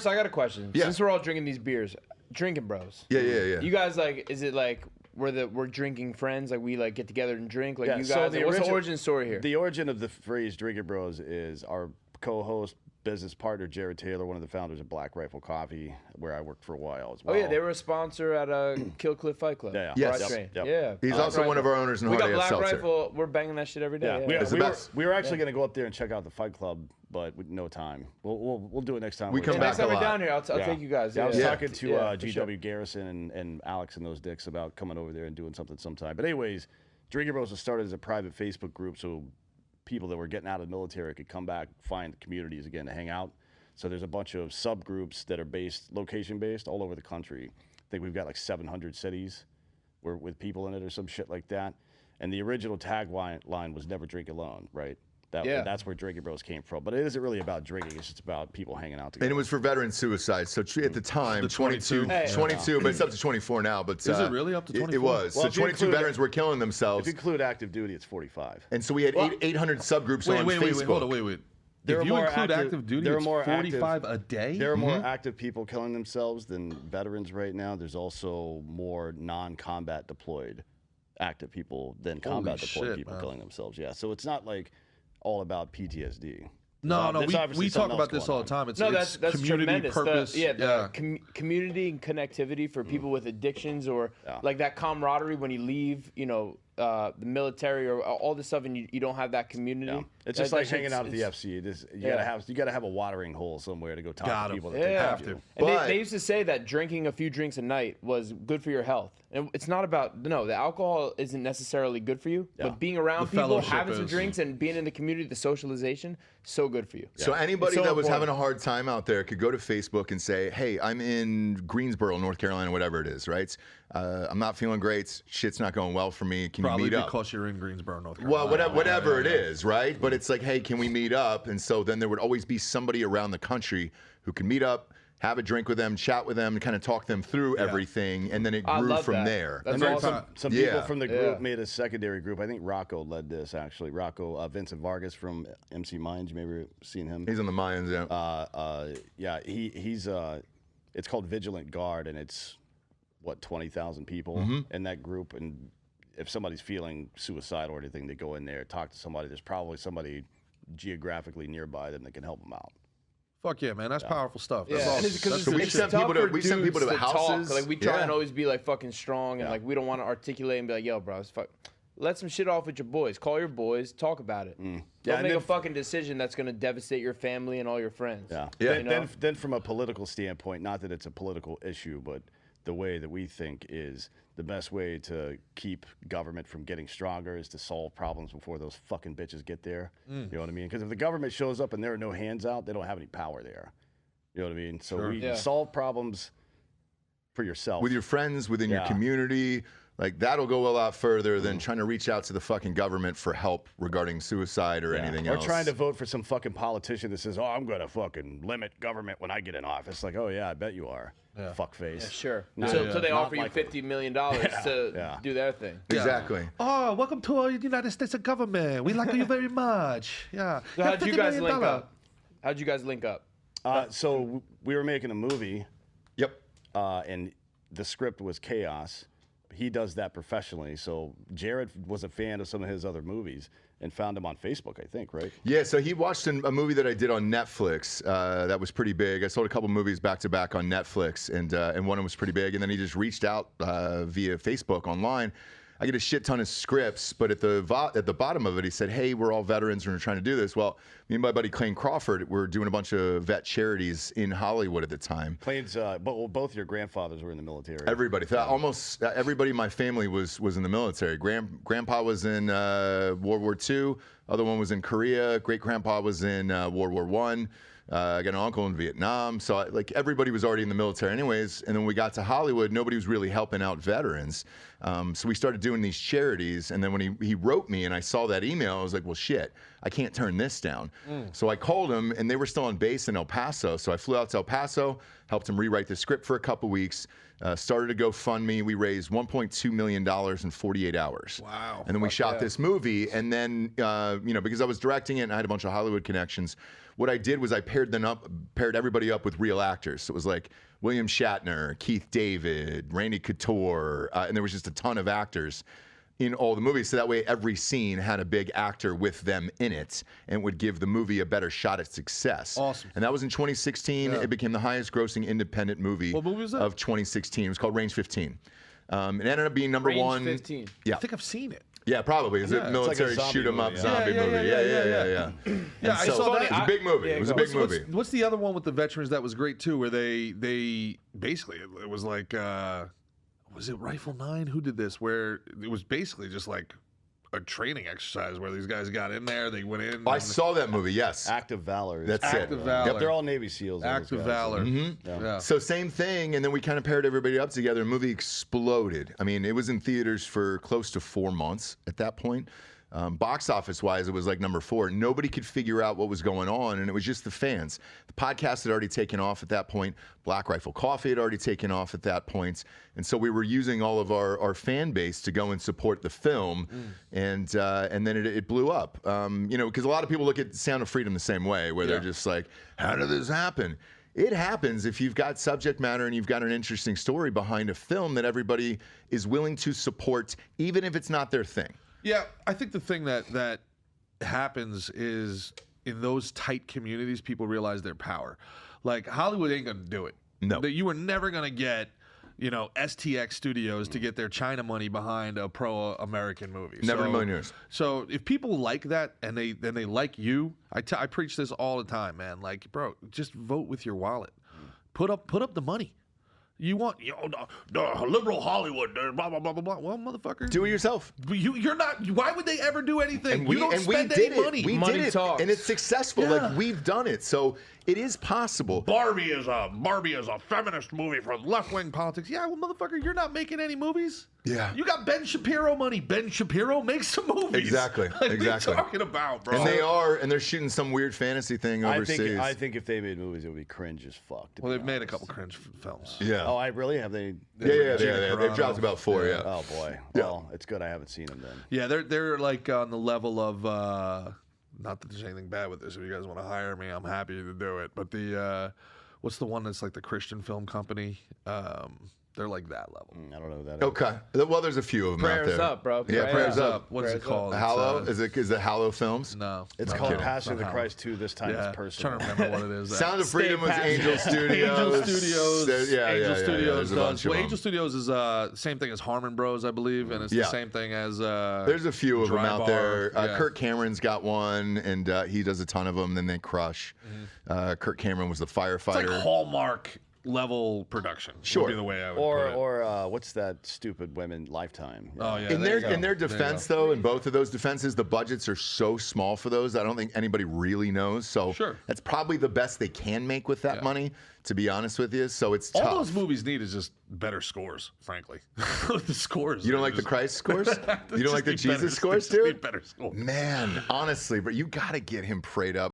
I got a question. Yeah. Since we're all drinking these beers, Drinkin Bros. Yeah. You guys like? Is it like we're drinking friends? Like we like get together and drink? Like you guys? So What's the origin story here? The origin of the phrase Drinkin Bros is our co-host, business partner, Gerard Taylor, one of the founders of Black Rifle Coffee, where I worked for a while as well. Oh yeah, they were a sponsor at Kill Cliff Fight Club. Yeah. Yes. Yeah. He's also one of our owners in We got Hardy Black Seltzer. Rifle. We're banging that shit every day. Yeah. We were actually going to go up there and check out the Fight Club, but with no time. We'll do it next time. We come back Next time a we're lot. down here, I'll take you guys. I was Yeah. talking to Yeah, for GW sure. Garrison and Alex and those dicks about coming over there and doing something sometime. But anyways, Drinkin Bros was started as a private Facebook group so people that were getting out of the military could come back, find communities again to hang out. So there's a bunch of subgroups that are location-based all over the country. I think we've got like 700 cities with people in it or some shit like that. And the original tagline was "Never drink alone," right? That's where Drinkin Bros came from. But it isn't really about drinking. It's just about people hanging out together. And it was for veteran suicide. So at the time, 22, but it's up to 24 now. But is it really up to 24? It was. Well, so 22 veterans were killing themselves. If you include active duty, it's 45. And so we had 800 subgroups on Facebook. Wait, hold on, wait. If you include active duty, it's 45 a day? There are more active people killing themselves than veterans right now. There's also more non-combat deployed active people than combat deployed people killing themselves. Yeah, so it's not like all about PTSD. No, we talk about this all the time. It's that's community tremendous. purpose. Community and connectivity for people with addictions or like that camaraderie when you leave, the military or all this stuff, and you don't have that community. Yeah. It's just like hanging out at the FC. You gotta have a watering hole somewhere to go talk to people. That have to. And they used to say that drinking a few drinks a night was good for your health. And it's not about the alcohol isn't necessarily good for you, but being around people, having some drinks, and being in the community, the socialization, so good for you. So anybody that was having a hard time out there could go to Facebook and say, "Hey, I'm in Greensboro, North Carolina, whatever it is, right? I'm not feeling great. Shit's not going well for me. Can you meet up?" Because you're in Greensboro, North Carolina. Well, whatever it is, right? But it's like, hey, can we meet up? And so then there would always be somebody around the country who can meet up, have a drink with them, chat with them, and kind of talk them through everything, and then it grew from there. That's awesome. Some people from the group made a secondary group. I think Rocco led this, actually. Rocco, Vincent Vargas from MC Minds. You maybe seen him. He's on the Mayans, he's it's called Vigilant Guard, and it's, 20,000 people in that group. And if somebody's feeling suicidal or anything, they go in there, talk to somebody. There's probably somebody geographically nearby them that can help them out. Fuck yeah, man. That's powerful stuff. That's awesome. So we send people to houses. Like we try and always be like fucking strong, and like we don't want to articulate and be like, "Yo, bro, let some shit off with your boys. Call your boys, talk about it. Don't make a fucking decision that's gonna devastate your family and all your friends." Then from a political standpoint, not that it's a political issue, but the way that we think is the best way to keep government from getting stronger is to solve problems before those fucking bitches get there. You know what I mean? Because if the government shows up and there are no hands out, they don't have any power there. You know what I mean? So we solve problems for yourself. With your friends, within your community. Like, that'll go a lot further than trying to reach out to the fucking government for help regarding suicide or anything else. Or trying to vote for some fucking politician that says, "Oh, I'm going to fucking limit government when I get in office." Like, oh, yeah, I bet you are. Fuckface. Yeah, sure. So they offer you $50 million to do their thing. Exactly. Oh, welcome to the United States of government. We like you very much. Yeah. So how'd you guys link up? How'd you guys link up? So we were making a movie. Yep. And the script was chaos. He does that professionally. So Jared was a fan of some of his other movies and found him on Facebook, I think, right? Yeah, so he watched a movie that I did on Netflix that was pretty big. I sold a couple movies back to back on Netflix, and one of them was pretty big. And then he just reached out via Facebook online. I get a shit ton of scripts, but at the bottom of it, he said, "Hey, we're all veterans and we're trying to do this." Well, me and my buddy Clayne Crawford were doing a bunch of vet charities in Hollywood at the time. Clayne's, both your grandfathers were in the military. Everybody, almost everybody in my family was in the military. Grandpa was in World War II. Other one was in Korea. Great grandpa was in World War I. I got an uncle in Vietnam, so everybody was already in the military anyways. And then when we got to Hollywood, nobody was really helping out veterans. So we started doing these charities, and then when he wrote me and I saw that email, I was like, well, shit, I can't turn this down. So I called him, and they were still on base in El Paso. So I flew out to El Paso, helped him rewrite the script for a couple weeks, started a GoFundMe. We raised $1.2 million in 48 hours. Wow. And then we shot this movie. And then, because I was directing it and I had a bunch of Hollywood connections, what I did was I paired everybody up with real actors. So it was like William Shatner, Keith David, Randy Couture, and there was just a ton of actors in all the movies. So that way every scene had a big actor with them in it and would give the movie a better shot at success. Awesome. And that was in 2016. It became the highest grossing independent movie, What movie was that? of 2016. It was called Range 15. It ended up being number Range one. 15. Yeah. I think I've seen it. Yeah, probably. It's a military like a zombie shoot 'em up movie, zombie movie. Yeah. Yeah, I saw that. It was a big movie. It was a big movie. What's the other one with the veterans that was great too? Where they basically it was like was it Rifle 9? Who did this? Where it was basically just like a training exercise where these guys got in there, they went in. I saw that movie. Yes. Active Valor. That's Active it. Valor. Yep, they're all Navy SEALs. Active Valor. Yeah. So same thing, and then we kind of paired everybody up together. The movie exploded. I mean, it was in theaters for close to 4 months at that point. Box office wise, it was like number 4. Nobody could figure out what was going on, and it was just the fans. The podcast had already taken off at that point. Black Rifle Coffee had already taken off at that point. And so we were using all of our fan base to go and support the film, and then it blew up. Because a lot of people look at Sound of Freedom the same way, where they're just like, how did this happen? It happens if you've got subject matter and you've got an interesting story behind a film that everybody is willing to support, even if it's not their thing. Yeah, I think the thing that happens is in those tight communities, people realize their power. Like Hollywood ain't gonna do it. No. You were never gonna get, STX Studios to get their China money behind a pro-American movie. Never in a million years. So if people like that and they like you, I preach this all the time, man. Like, bro, just vote with your wallet. Put up the money. You want the liberal Hollywood, blah blah blah blah blah. Well, motherfucker, Do it yourself. you're not. Why would they ever do anything? And we you don't spend did any it. money. We Money did it, talks. and it's successful. Yeah. Like we've done it, so it is possible. Barbie is a feminist movie for left wing politics. Yeah, well, motherfucker, you're not making any movies. Yeah. You got Ben Shapiro money. Ben Shapiro makes some movies. Exactly. Like, Exactly. What are you talking about, bro? And they're shooting some weird fantasy thing overseas. I think if they made movies, it would be cringe as fuck. Well, they've made a couple cringe films. Yeah. Oh, I really have they? Yeah. Gina They've dropped Carano. about 4. Yeah. Oh boy. Well, it's good I haven't seen them then. Yeah, they're like on the level of not that there's anything bad with this. If you guys want to hire me, I'm happy to do it. But the what's the one that's like the Christian film company? They're like that level. I don't know who that is. Okay. Well, there's a few of them out Prayers there. up, bro. Yeah, prayers up. What is it called? Hallow? It's, Is it Hallow Films? no. It's not called Hallow. Passion of It's the not Christ 2. This time Hallow. it's I'm personal. trying to remember what it is. Sound of Freedom was Passionate. Angel Studios. Angel Studios. Yeah, Angel Studios there's a bunch does. of Well, them. Angel Studios is same thing as Harmon Bros, I believe, and it's Yeah. the same thing as. There's a few of them Dry out Bar. there. Yeah. Kirk Cameron's got one, and he does a ton of them. Then they crush. Kirk Cameron was the It's firefighter. like Hallmark level production. Sure. Would be the way I would put it. Or what's that stupid women Lifetime? Oh yeah. in there you their go. defense, There you though, in both of those defenses, the budgets are so small for those. I don't think anybody really knows. So Sure. that's probably the best they can make with that Yeah. money, to be honest with you. So it's go. tough. All those movies need is just better scores, frankly. The scores. You don't are like the just- Christ scores? You don't like the Just need better- Jesus scores, just need dude? better scores. Man, honestly, but you got to get him prayed up.